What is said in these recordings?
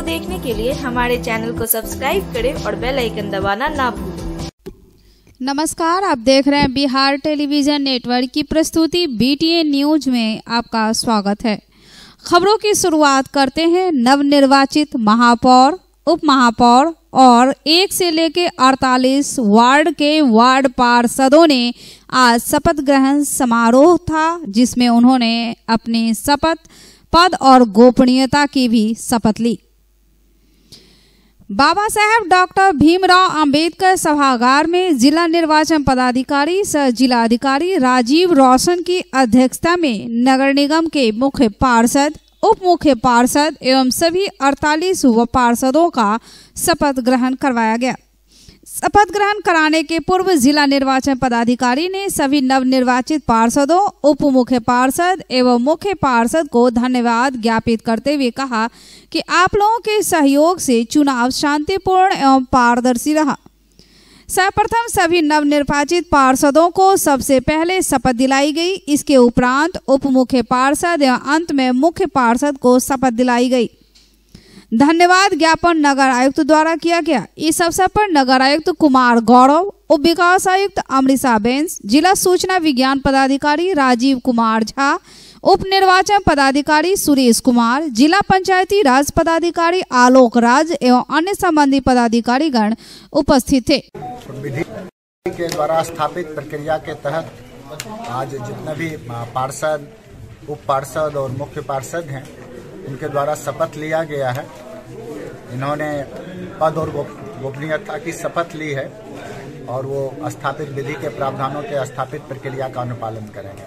देखने के लिए हमारे चैनल को सब्सक्राइब करें और बेल आइकन दबाना ना भूलें। नमस्कार, आप देख रहे हैं बिहार टेलीविजन नेटवर्क की प्रस्तुति BTN न्यूज में आपका स्वागत है। खबरों की शुरुआत करते हैं नवनिर्वाचित महापौर, उप महापौर और 1 से लेकर 48 वार्ड के वार्ड पार्षदों ने आज शपथ ग्रहण समारोह था, जिसमें उन्होंने अपनी शपथ पद और गोपनीयता की भी शपथ ली। बाबा साहेब डॉक्टर भीमराव अंबेडकर सभागार में जिला निर्वाचन पदाधिकारी सह जिलाधिकारी राजीव रोशन की अध्यक्षता में नगर निगम के मुख्य पार्षद, उप मुख्य पार्षद एवं सभी 48 पार्षदों का शपथ ग्रहण करवाया गया। शपथ ग्रहण कराने के पूर्व जिला निर्वाचन पदाधिकारी ने सभी नवनिर्वाचित पार्षदों, उप मुख्य पार्षद एवं मुख्य पार्षद को धन्यवाद ज्ञापित करते हुए कहा कि आप लोगों के सहयोग से चुनाव शांतिपूर्ण एवं पारदर्शी रहा। सर्वप्रथम सभी नवनिर्वाचित पार्षदों को सबसे पहले शपथ दिलाई गई। इसके उपरांत उप मुख्य पार्षद एवं अंत में मुख्य पार्षद को शपथ दिलाई गई। धन्यवाद ज्ञापन नगर आयुक्त द्वारा किया गया। इस अवसर पर नगर आयुक्त कुमार गौरव, उप विकास आयुक्त अमृता बेंस, जिला सूचना विज्ञान पदाधिकारी राजीव कुमार झा, उप निर्वाचन पदाधिकारी सुरेश कुमार, जिला पंचायती राज पदाधिकारी आलोक राज एवं अन्य संबंधी पदाधिकारी गण उपस्थित थे। विधि के द्वारा स्थापित प्रक्रिया के तहत आज जितने भी पार्षद, उप पार्षद और मुख्य पार्षद हैं, इनके द्वारा शपथ लिया गया है। इन्होंने पद और गोपनीयता की शपथ ली है और वो स्थापित विधि के प्रावधानों के स्थापित प्रक्रिया का अनुपालन करेंगे।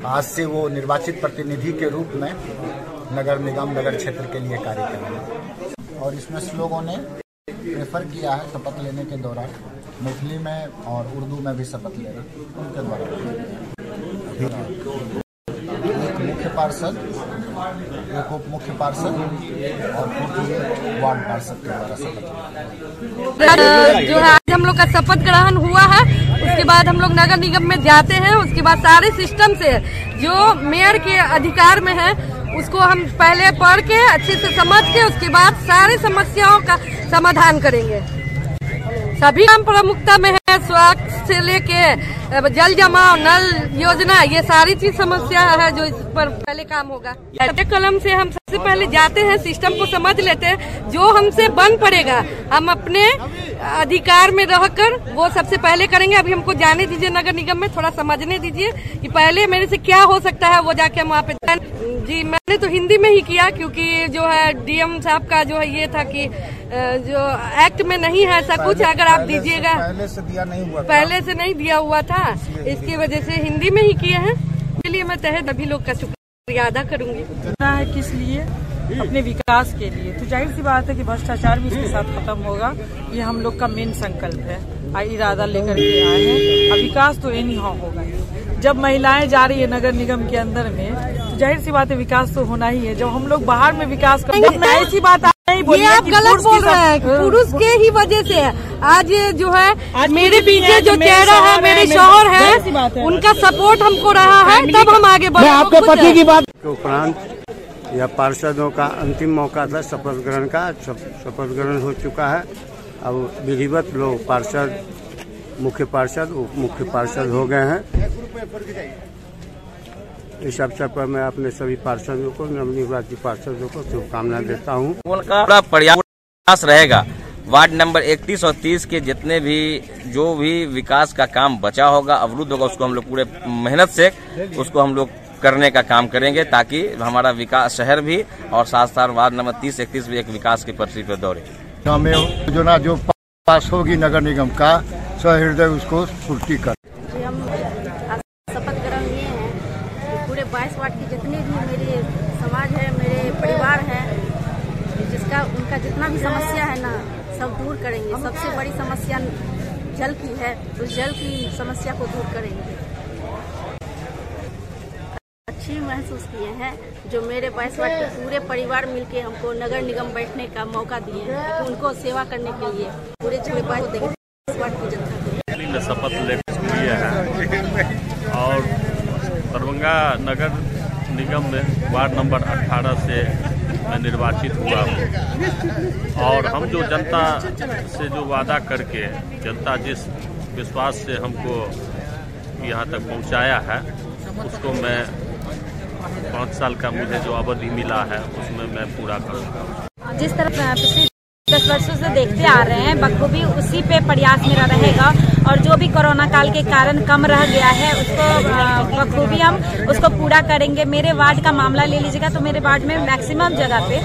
आज से वो निर्वाचित प्रतिनिधि के रूप में नगर निगम, नगर क्षेत्र के लिए कार्य करेंगे। और इसमें लोगों ने प्रेफर किया है शपथ लेने के दौरान मैथिली में और उर्दू में भी शपथ लेना उनके द्वारा। एक मुख्य पार्षद, एक उप मुख्य पार्षद और वार्ड पार्षद के द्वारा शपथ। जो है आज हम लोग का शपथ ग्रहण हुआ है, उसके बाद हम लोग नगर निगम में जाते हैं। उसके बाद सारे सिस्टम से जो मेयर के अधिकार में है उसको हम पहले पढ़ के अच्छे से समझ के उसके बाद सारी समस्याओं का समाधान करेंगे। सभी काम प्रमुखता में है, स्वास्थ्य से लेके जल जमाव, नल योजना, ये सारी चीज समस्या है जो इस पर पहले काम होगा। कलम से हम सबसे पहले जाते हैं, सिस्टम को समझ लेते हैं, जो हमसे बन पड़ेगा हम अपने अधिकार में रहकर वो सबसे पहले करेंगे। अभी हमको जाने दीजिए, नगर निगम में थोड़ा समझने दीजिए कि पहले मेरे से क्या हो सकता है, वो जाके हम वहाँ पे जी। मैंने तो हिंदी में ही किया क्योंकि जो है DM साहब का जो है ये था कि जो एक्ट में नहीं है ऐसा कुछ, अगर आप दीजिएगा। पहले से दिया नहीं हुआ, पहले से नहीं दिया हुआ था, इसकी वजह से हिंदी में ही किए हैं। इसलिए मैं तहे सभी लोग का शुक्रिया अदा करूंगी। है किस लिए? अपने विकास के लिए। तो जाहिर सी बात है कि भ्रष्टाचार भी इसके साथ खत्म होगा। ये हम लोग का मेन संकल्प है, इरादा लेकर के आए हैं। अब विकास तो एनी हाउ होगा। जब महिलाएं जा रही है नगर निगम के अंदर में, तो जाहिर सी बात है विकास तो होना ही है। जब हम लोग बाहर में विकास करेंगे, ऐसी बात नहीं बोलिए, आप गलत बोल रहे हैं। पुरुष के ही वजह से आज जो है मेरे पीछे जो चेहरा है, मेरे शौहर है, उनका सपोर्ट हमको रहा है, तब हम आगे बढ़े। आपके पति की बात के उपरांत यह पार्षदों का अंतिम मौका था शपथ ग्रहण का। शपथ ग्रहण हो चुका है। अब विधिवत लोग पार्षद, मुख्य पार्षद, उप मुख्य पार्षद हो गए हैं। इस अवसर पर मैं अपने सभी पार्षदों को, नवनिर्वाचित पार्षदों को शुभकामनाएं देता हूं। उनका प्रयास रहेगा वार्ड नंबर 31 और 30 के जितने भी जो भी विकास का काम बचा होगा, अवरुद्ध होगा, उसको हम लोग पूरे मेहनत से उसको हम लोग करने का काम करेंगे, ताकि हमारा विकास शहर भी और साथ साथ वार्ड नंबर 30-31 भी एक विकास की पटरी पर दौड़े। योजना जो पास होगी नगर निगम का, सहृदय उसको पूर्ति कर। हम शपथ ग्रहण लिए हैं, पूरे 22 वार्ड की जितनी भी मेरी समाज है, मेरे परिवार है, जिसका उनका जितना भी समस्या है ना, सब दूर करेंगे। सबसे बड़ी समस्या जल की है, उस जल की समस्या को दूर करेंगे। अच्छी महसूस किए हैं जो मेरे 22 वार्ड के पूरे परिवार मिलके हमको नगर निगम बैठने का मौका दिए हैं, उनको सेवा करने के लिए पूरे 22 वार्ड की जनता ने शपथ लेकर लिया है। और दरभंगा नगर निगम में वार्ड नंबर 18 से मैं निर्वाचित हुआ हूँ। और हम जो जनता से जो वादा करके, जनता जिस विश्वास से हमको यहाँ तक पहुँचाया है, उसको मैं 5 साल का मुझे जो अवधि मिला है उसमें मैं पूरा करूँगा। जिस तरह पिछले 10 वर्षों से देखते आ रहे हैं, बखूबी उसी पे प्रयास मेरा रहेगा और जो भी कोरोना काल के कारण कम रह गया है उसको बखूबी हम उसको पूरा करेंगे। मेरे वार्ड का मामला ले लीजिएगा तो मेरे वार्ड में मैक्सिमम जगह पे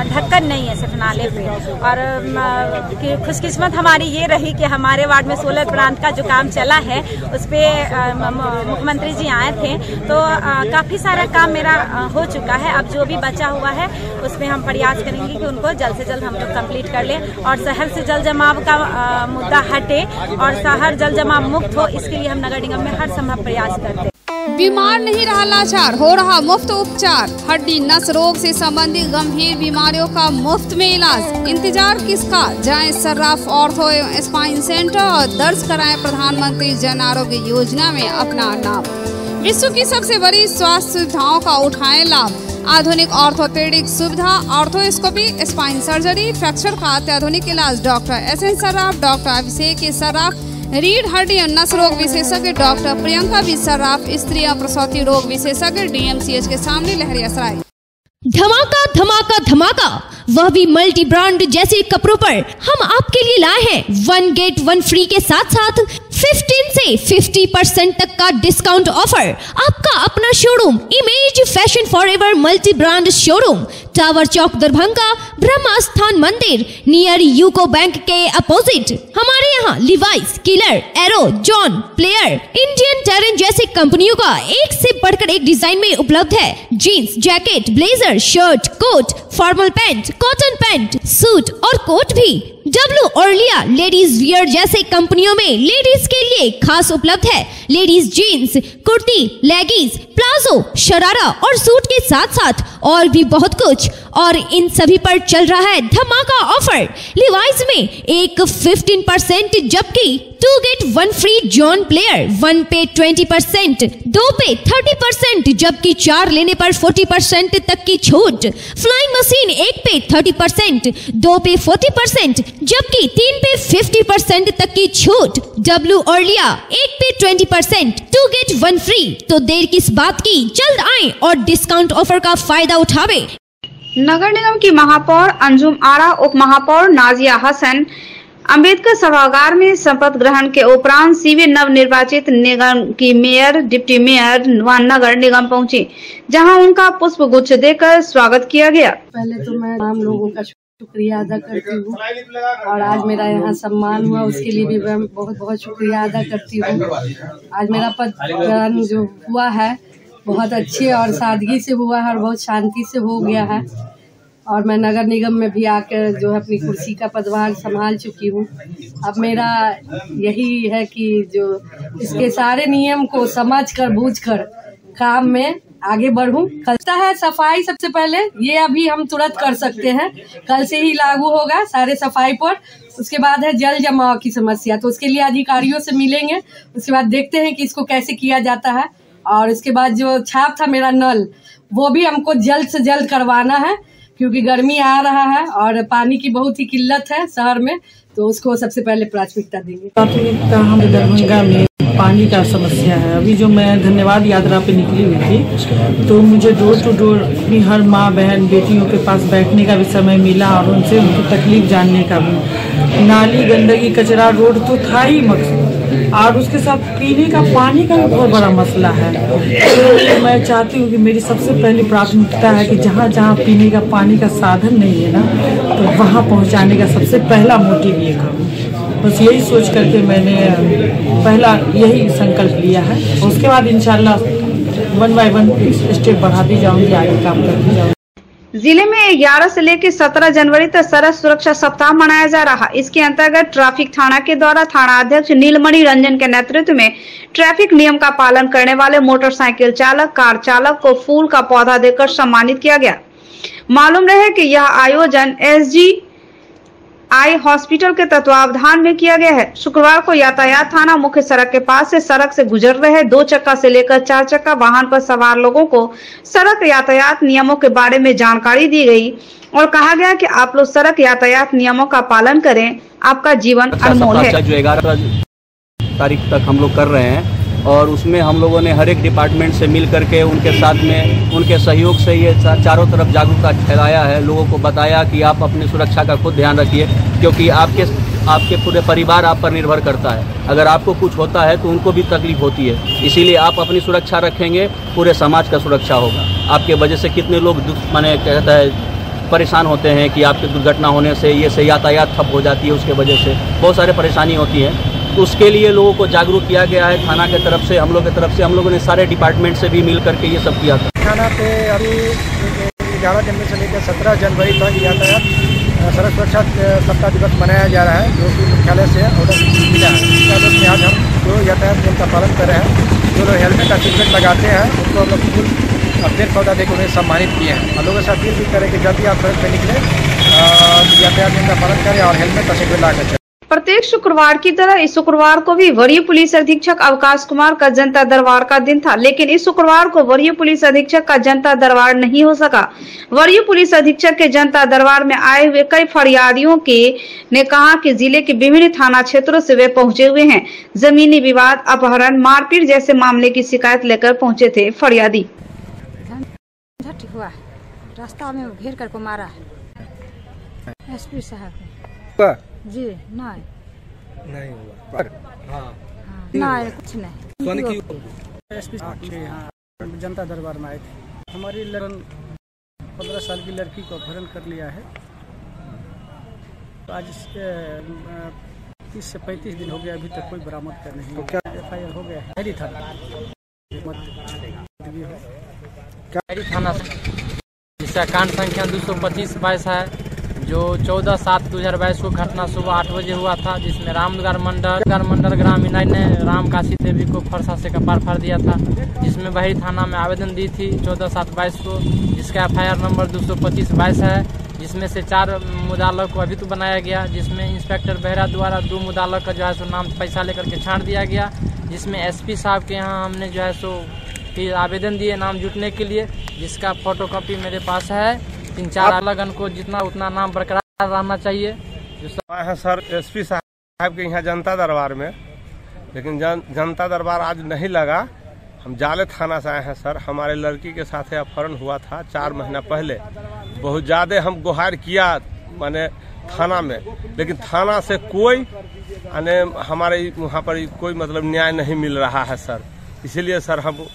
ढक्कन नहीं है सिर्फ नाले पे। और खुशकिस्मत हमारी ये रही कि हमारे वार्ड में 16 प्रांत का जो काम चला है उस पर मुख्यमंत्री जी आए थे, तो काफी सारा काम मेरा हो चुका है। अब जो भी बचा हुआ है उसमें हम प्रयास करेंगे कि उनको जल्द से जल्द हम लोग कंप्लीट कर लें और शहर से जल जमाव का मुद्दा हटे और शहर जल जमाव मुक्त हो, इसके लिए हम नगर निगम में हर संभव प्रयास करते हैं। बीमार नहीं रहा लाचार, हो रहा मुफ्त उपचार। हड्डी नस रोग से संबंधित गंभीर बीमारियों का मुफ्त में इलाज। इंतजार किसका, जाएं सर्राफ ऑर्थो एवं स्पाइन सेंटर और दर्ज कराएं प्रधानमंत्री जन आरोग्य योजना में अपना नाम। विश्व की सबसे बड़ी स्वास्थ्य सुविधाओं का उठाएं लाभ। आधुनिक ऑर्थोपेडिक सुविधा, ऑर्थोस्कोपी, स्पाइन सर्जरी, फ्रैक्चर का अत्याधुनिक इलाज। डॉक्टर SN सर्राफ, डॉक्टर अभिषेक सर्राफ, रीढ़ हड्डी और नस रोग विशेषज्ञ डॉक्टर प्रियंका बी सर्राफ, स्त्री और प्रसूति रोग विशेषज्ञ DMCH के सामने लहरियासराय। धमाका धमाका धमाका, वह भी मल्टी ब्रांड जैसे कपड़ों पर हम आपके लिए लाए हैं 1 गेट 1 फ्री के साथ साथ 15 से 50% तक का डिस्काउंट ऑफर। आपका अपना showroom Image Fashion Forever multi brand showroom, tower Chowk Darbhanga, Brahma Sthan Mandir near UCO bank के अपोजिट। हमारे यहाँ Levi's, Killer, Arrow, John, Player, Indian Terrain जैसे कंपनियों का एक से बढ़कर एक डिजाइन में उपलब्ध है। Jeans, jacket, blazer, shirt, coat, formal pant, cotton pant, suit और कोट भी। डब्लू और लिया लेडीज वियर जैसे कंपनियों में लेडीज के लिए खास उपलब्ध है। Ladies jeans, kurti, leggings, palazzo, sharara और सूट के साथ साथ और भी बहुत कुछ। और इन सभी पर चल रहा है धमाका ऑफर। लिवाइस में एक 15% जबकि 2 गेट 1 फ्री जॉन प्लेयर, 1 पे 20%, 2 पे 30% जबकि 4 लेने पर 40% तक की छूट। फ्लाइंग मशीन 1 पे 30%, 2 पे 40% जबकि 3 पे 50% तक की छूट। डब्लू और लिया 1 पे 20%, 2 गेट 1 फ्री। तो देर किस बात की, जल्द आए और डिस्काउंट ऑफर का फायदा उठावे। नगर निगम की महापौर अंजुम आरा, उप महापौर नाजिया हसन अंबेडकर सभागार में शपथ ग्रहण के उपरांत सीवे नव निर्वाचित निगम की मेयर, डिप्टी मेयर व नगर निगम पहुंची, जहां उनका पुष्प गुच्छ देकर स्वागत किया गया। पहले तो मैं तमाम लोगों का शुक्रिया अदा करती हूँ और आज मेरा यहाँ सम्मान हुआ उसके लिए भी मैं बहुत बहुत शुक्रिया अदा करती हूँ। आज मेरा पद ग्रहण जो हुआ है बहुत अच्छे और सादगी से हुआ है और बहुत शांति से हो गया है और मैं नगर निगम में भी आकर जो है अपनी कुर्सी का पदभार संभाल चुकी हूँ। अब मेरा यही है कि जो इसके सारे नियम को समझकर बूझकर काम में आगे बढ़ूं। खलता है सफाई सबसे पहले, ये अभी हम तुरंत कर सकते हैं, कल से ही लागू होगा सारे सफाई पर। उसके बाद है जल जमाव की समस्या, तो उसके लिए अधिकारियों से मिलेंगे, उसके बाद देखते हैं कि इसको कैसे किया जाता है। और उसके बाद जो छाप था मेरा नल, वो भी हमको जल्द से जल्द करवाना है क्योंकि गर्मी आ रहा है और पानी की बहुत ही किल्लत है शहर में, तो उसको सबसे पहले प्राथमिकता देंगे। प्राथमिकता हम दरभंगा में पानी का समस्या है। अभी जो मैं धन्यवाद यात्रा पे निकली हुई थी तो मुझे डोर टू डोर अपनी हर माँ बहन बेटियों के पास बैठने का भी समय मिला और उनसे उनकी तकलीफ जानने का भी। नाली गंदगी कचरा रोड तो था ही मकसद और उसके साथ पीने का पानी का भी बहुत बड़ा मसला है। तो मैं चाहती हूँ कि मेरी सबसे पहली प्राथमिकता है कि जहाँ जहाँ पीने का पानी का साधन नहीं है ना, तो वहाँ पहुँचाने का सबसे पहला मोटिव ये करूँ। बस यही सोच करके मैंने पहला यही संकल्प लिया है। उसके बाद इंशाल्लाह 1 बाय 1 स्टेप बढ़ाती जाऊँगी, आगे काम करती जाऊँगी। जिले में 11 से लेकर 17 जनवरी तक सड़क सुरक्षा सप्ताह मनाया जा रहा। इसके अंतर्गत ट्रैफिक थाना के द्वारा थाना अध्यक्ष नीलमणि रंजन के नेतृत्व में ट्रैफिक नियम का पालन करने वाले मोटरसाइकिल चालक, कार चालक को फूल का पौधा देकर सम्मानित किया गया। मालूम रहे कि यह आयोजन SG आई हॉस्पिटल के तत्वावधान में किया गया है। शुक्रवार को यातायात थाना मुख्य सड़क के पास से सड़क से गुजर रहे 2 चक्का से लेकर 4 चक्का वाहन पर सवार लोगों को सड़क यातायात नियमों के बारे में जानकारी दी गई और कहा गया कि आप लोग सड़क यातायात नियमों का पालन करें, आपका जीवन अनमोल है। जो 11 तारीख तक हम लोग कर रहे हैं और उसमें हम लोगों ने हर एक डिपार्टमेंट से मिल करके उनके साथ में उनके सहयोग से ये चारों तरफ जागरूकता फैलाया है, लोगों को बताया कि आप अपनी सुरक्षा का खुद ध्यान रखिए, क्योंकि आपके पूरे परिवार आप पर निर्भर करता है। अगर आपको कुछ होता है तो उनको भी तकलीफ होती है, इसीलिए आप अपनी सुरक्षा रखेंगे, पूरे समाज का सुरक्षा होगा। आपके वजह से कितने लोग माने कहता है परेशान होते हैं कि आपकी दुर्घटना होने से ये से यातायात ठप हो जाती है, उसके वजह से बहुत सारे परेशानी होती है। तो उसके लिए लोगों को जागरूक किया गया है थाना के तरफ से, हम लोग की तरफ से, हम लोगों ने सारे डिपार्टमेंट से भी मिल करके ये सब किया था। थाना पे अभी 11 जनवरी से लेकर 17 जनवरी तक यातायात सड़क सुरक्षा सप्ताह दिवस मनाया जा रहा है, जो कि मुख्यालय से ऑर्डर मिला है। मुख्यालय में आज हम जो यातायात नियम का पालन कर रहे हैं, जो लोग हेलमेट का टिकट लगाते हैं उनको हम लोग फूल अपडेट पौधा देकर उन्हें सम्मानित किए हैं। और लोगों से अपील भी करें कि जब भी आप सड़क पर निकले यातायात नियम का पालन करें और हेलमेट का टिकट लगा कर। प्रत्येक शुक्रवार की तरह इस शुक्रवार को भी वरीय पुलिस अधीक्षक अवकाश कुमार का जनता दरबार का दिन था, लेकिन इस शुक्रवार को वरीय पुलिस अधीक्षक का जनता दरबार नहीं हो सका। वरीय पुलिस अधीक्षक के जनता दरबार में आए हुए कई फरियादियों ने कहा कि जिले के विभिन्न थाना क्षेत्रों से वे पहुंचे हुए हैं। जमीनी विवाद, अपहरण, मारपीट जैसे मामले की शिकायत लेकर पहुंचे थे फरियादी। हुआ रास्ता में घेर कर को मारा है एसपी साहब जी। नहीं हुआ नहीं कुछ नहीं। एसपी यहाँ जनता दरबार में आए थे। हमारी 15 साल की लड़की को अपहरण कर लिया है। तो आज 30 से 35 दिन हो गया, अभी तक कोई बरामद कर नहीं। तो क्या FIR हो गया है थाना जिसका कांड संख्या 225/22 है, जो 14/7/2022 को घटना सुबह 8 बजे हुआ था, जिसमें रामनगर मंडल ग्रामीण ने राम काशी देवी को फरसा से कपार फाड़ दिया था, जिसमें बहरी थाना में आवेदन दी थी 14/7/22 को, जिसका FIR नंबर 225/22 है, जिसमें से 4 मुदालक को अभी तो बनाया गया, जिसमें इंस्पेक्टर बेहरा द्वारा 2 मुदालक का जो है सो नाम पैसा लेकर के छांट दिया गया, जिसमें SP साहब के यहाँ हमने जो है सो फिर आवेदन दिए नाम जुटने के लिए, जिसका फोटोकॉपी मेरे पास है। 3-4 अलग को जितना उतना नाम बरकरार रहना चाहिए। है सर SP साहब के यहाँ जनता दरबार में, लेकिन जनता दरबार आज नहीं लगा। हम जाले थाना से आए हैं सर। हमारे लड़की के साथ अपहरण हुआ था 4 महीना पहले। बहुत ज़्यादा हम गुहार किया माने थाना में, लेकिन थाना से कोई हमारे वहाँ पर कोई मतलब न्याय नहीं मिल रहा है सर। इसीलिए सर हम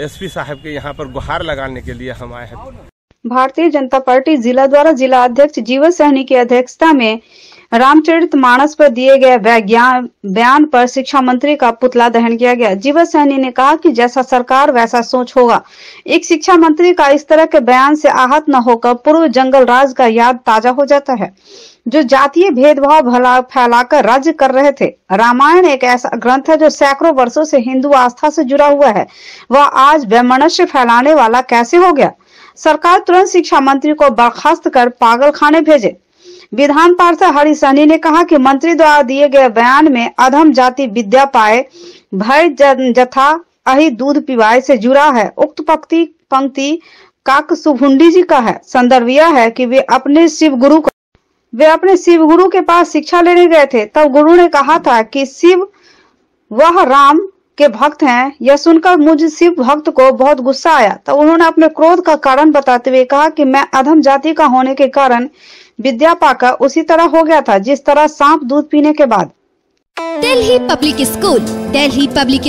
SP साहब के यहाँ पर गुहार लगाने के लिए हम आए हैं। भारतीय जनता पार्टी जिला द्वारा जिला अध्यक्ष जीवन सहनी की अध्यक्षता में रामचरितमानस पर दिए गए बयान पर शिक्षा मंत्री का पुतला दहन किया गया। जीवन सहनी ने कहा कि जैसा सरकार वैसा सोच होगा। एक शिक्षा मंत्री का इस तरह के बयान से आहत न होकर पूर्व जंगल राज का याद ताजा हो जाता है, जो जातीय भेदभाव फैलाकर राज्य कर रहे थे। रामायण एक ऐसा ग्रंथ है जो सैकड़ों वर्षों से हिंदू आस्था से जुड़ा हुआ है। वह आज वैमनस्य फैलाने वाला कैसे हो गया? सरकार तुरंत शिक्षा मंत्री को बर्खास्त कर पागल खाने भेजे। विधान पार्षद हरि सहनी ने कहा कि मंत्री द्वारा दिए गए बयान में अधम जाति विद्या पाए भय जथा अहि दूध पिवाए से जुड़ा है। उक्त पंक्ति काक सुभुंडी जी का है। संदर्भ यह है कि वे अपने शिव गुरु के पास शिक्षा लेने गए थे। तब गुरु ने कहा था कि शिव वह राम के भक्त हैं। यह सुनकर मुझ शिव भक्त को बहुत गुस्सा आया। तब उन्होंने अपने क्रोध का कारण बताते हुए कहा कि मैं अधम जाति का होने के कारण विद्या पाकर उसी तरह हो गया था जिस तरह सांप दूध पीने के बाद। Delhi public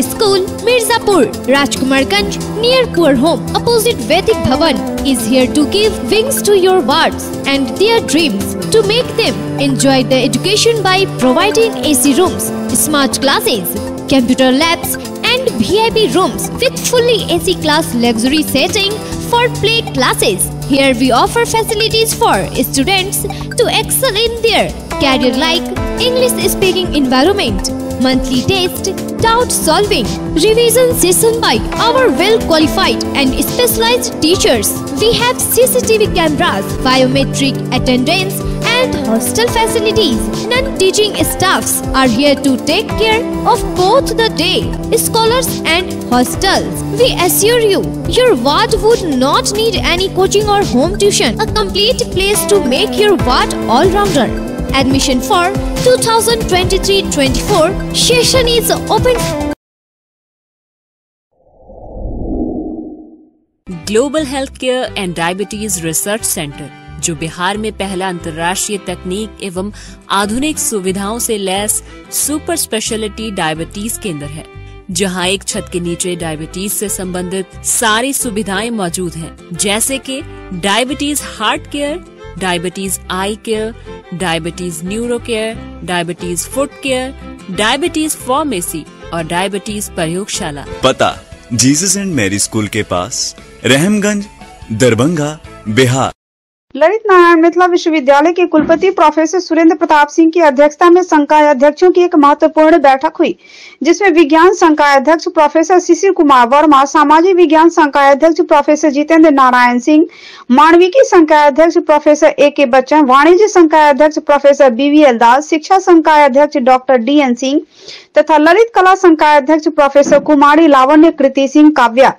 school Mirzapur, Rajkumarganj, near Poor Home, opposite Vedic Bhavan, is here to give wings to your words and their dreams, to make them enjoy the education by providing AC rooms, smart classes, computer labs and VIP rooms with fully AC class luxury setting for play classes. Here we offer facilities for students to excel in their career like English speaking environment, monthly test, doubt solving, revision session by our well qualified and specialized teachers. We have CCTV cameras, biometric attendance, and hostel facilities. Non-teaching staffs are here to take care of both the day scholars and hostels. We assure you, your ward would not need any coaching or home tuition. A complete place to make your ward all-rounder. Admission for 2023-24 session is open. Global health care and diabetes research centre, जो बिहार में पहला अंतर्राष्ट्रीय तकनीक एवं आधुनिक सुविधाओं से lace super speciality diabetes केंद्र है, जहां एक छत के नीचे डायबिटीज से संबंधित सारी सुविधाएं मौजूद हैं, जैसे कि diabetes heart care, diabetes eye care, diabetes neuro care, diabetes foot care, diabetes pharmacy और डायबिटीज प्रयोगशाला। पता जीसस एंड मैरी स्कूल के पास, रहमगंज, दरभंगा, बिहार। ललित नारायण मिथिला विश्वविद्यालय के कुलपति प्रोफेसर सुरेंद्र प्रताप सिंह की अध्यक्षता में संकाय अध्यक्षों की एक महत्वपूर्ण बैठक हुई, जिसमें विज्ञान संकाय अध्यक्ष प्रोफेसर शिशिर कुमार वर्मा, सामाजिक विज्ञान संकाय अध्यक्ष प्रोफेसर जितेंद्र नारायण सिंह, मानविकी संकाय अध्यक्ष प्रोफेसर ए.के. बच्चन, वाणिज्य संकाय अध्यक्ष प्रोफेसर बी.वी.एल. दास, शिक्षा संकाय अध्यक्ष डॉक्टर डी.एन. सिंह तथा ललित कला संकाय अध्यक्ष प्रोफेसर कुमारी लावण्य कृति सिंह काव्या,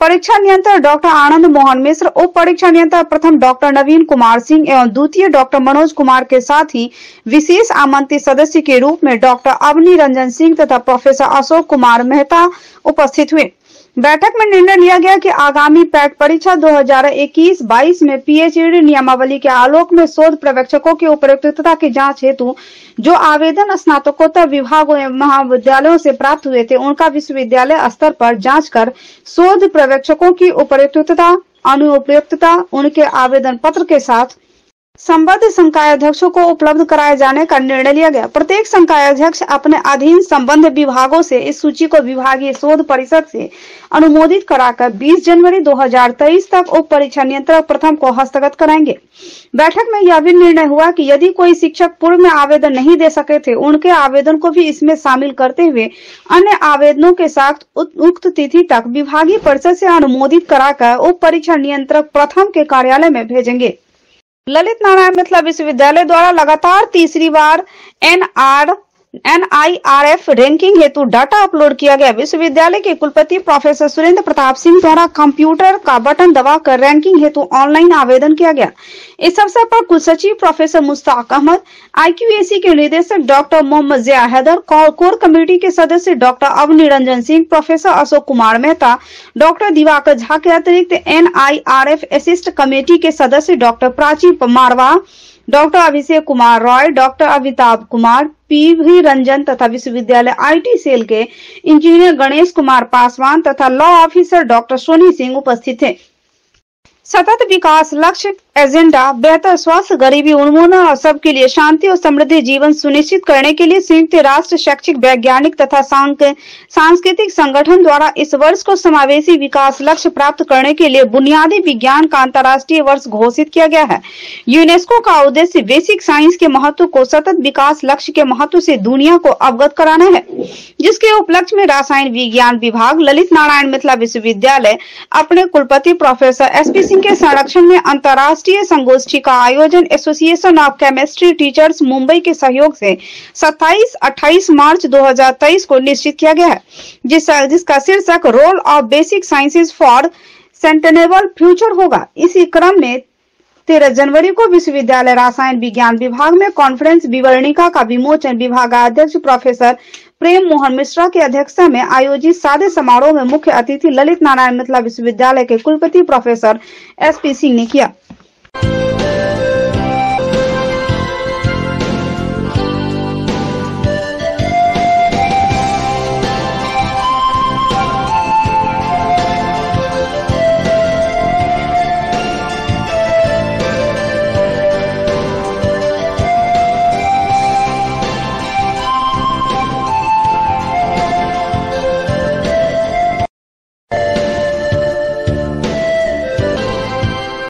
परीक्षा नियंत्रक डॉक्टर आनंद मोहन मिश्र, उप परीक्षा नियंत्रक प्रथम डॉक्टर नवीन कुमार सिंह एवं द्वितीय डॉक्टर मनोज कुमार के साथ ही विशेष आमंत्रित सदस्य के रूप में डॉक्टर अवनी रंजन सिंह तथा प्रोफेसर अशोक कुमार मेहता उपस्थित हुए। बैठक में निर्णय लिया गया कि आगामी पैट परीक्षा 2021-22 में पीएचडी नियमावली के आलोक में शोध पर्यवेक्षकों की उपयुक्तता की जांच हेतु जो आवेदन स्नातकोत्तर विभागों एवं महाविद्यालयों से प्राप्त हुए थे, उनका विश्वविद्यालय स्तर पर जांच कर शोध पर्यवेक्षकों की उपयुक्तता, अनुपयुक्तता उनके आवेदन पत्र के साथ संबद्ध संकाय अध्यक्षों को उपलब्ध कराए जाने का निर्णय लिया गया। प्रत्येक संकाय अध्यक्ष अपने अधीन संबद्ध विभागों से इस सूची को विभागीय शोध परिषद से अनुमोदित कराकर 20 जनवरी 2023 तक उप परीक्षा नियंत्रक प्रथम को हस्तगत कराएंगे। बैठक में यह भी निर्णय हुआ कि यदि कोई शिक्षक पूर्व में आवेदन नहीं दे सके थे, उनके आवेदन को भी इसमें शामिल करते हुए अन्य आवेदनों के साथ उक्त तिथि तक विभागीय परिषद से अनुमोदित कराकर उप परीक्षा नियंत्रक प्रथम के कार्यालय में भेजेंगे। ललित नारायण मिथिला विश्वविद्यालय द्वारा लगातार तीसरी बार NIRF रैंकिंग हेतु डाटा अपलोड किया गया। विश्वविद्यालय के कुलपति प्रोफेसर सुरेंद्र प्रताप सिंह द्वारा कंप्यूटर का बटन दबाकर रैंकिंग हेतु ऑनलाइन आवेदन किया गया। इस अवसर पर कुलसचिव प्रोफेसर मुश्ताक अहमद, IQAC के निदेशक doctor Mohammad Zia Haider, core committee के सदस्य doctor Avani Ranjan Singh, professor Ashok Kumar Mehta, doctor Diwakar Jha के अतिरिक्त NIRF असिस्ट कमेटी के सदस्य doctor Prachi Marwah, doctor Abhishek Kumar Roy, doctor Amitabh Kumar, P V. Ranjan तथा विश्वविद्यालय IT सेल के इंजीनियर गणेश कुमार पासवान तथा law officer doctor Soni Singh उपस्थित थे। सतत विकास लक्ष्य एजेंडा, बेहतर स्वास्थ्य, गरीबी उन्मूलन और सबके लिए शांति और समृद्धि जीवन सुनिश्चित करने के लिए संयुक्त राष्ट्र शैक्षिक, वैज्ञानिक तथा सांस्कृतिक संगठन द्वारा इस वर्ष को समावेशी विकास लक्ष्य प्राप्त करने के लिए बुनियादी विज्ञान का अंतर्राष्ट्रीय वर्ष घोषित किया गया है। यूनेस्को का उद्देश्य बेसिक साइंस के महत्व को सतत विकास लक्ष्य के महत्व से दुनिया को अवगत कराना है, जिसके उपलक्ष्य में रसायन विज्ञान विभाग ललित नारायण मिथिला विश्वविद्यालय अपने कुलपति प्रोफेसर SP सिंह के संरक्षण में अंतर्राष्ट्रीय संगोष्ठी का आयोजन association of chemistry teachers Mumbai के सहयोग से 27-28 मार्च 2023 को निश्चित किया गया है, जिसका शीर्षक role of basic sciences for sustainable future होगा। इसी क्रम में 13 जनवरी को विश्वविद्यालय रसायन विज्ञान विभाग में कॉन्फ्रेंस विवरणिका का विमोचन विभागाध्यक्ष प्रोफेसर प्रेम मोहन मिश्रा की अध्यक्षता में आयोजित सादे समारोह में मुख्य अतिथि ललित नारायण मिथिला विश्वविद्यालय के कुलपति प्रोफेसर SP सिंह ने किया।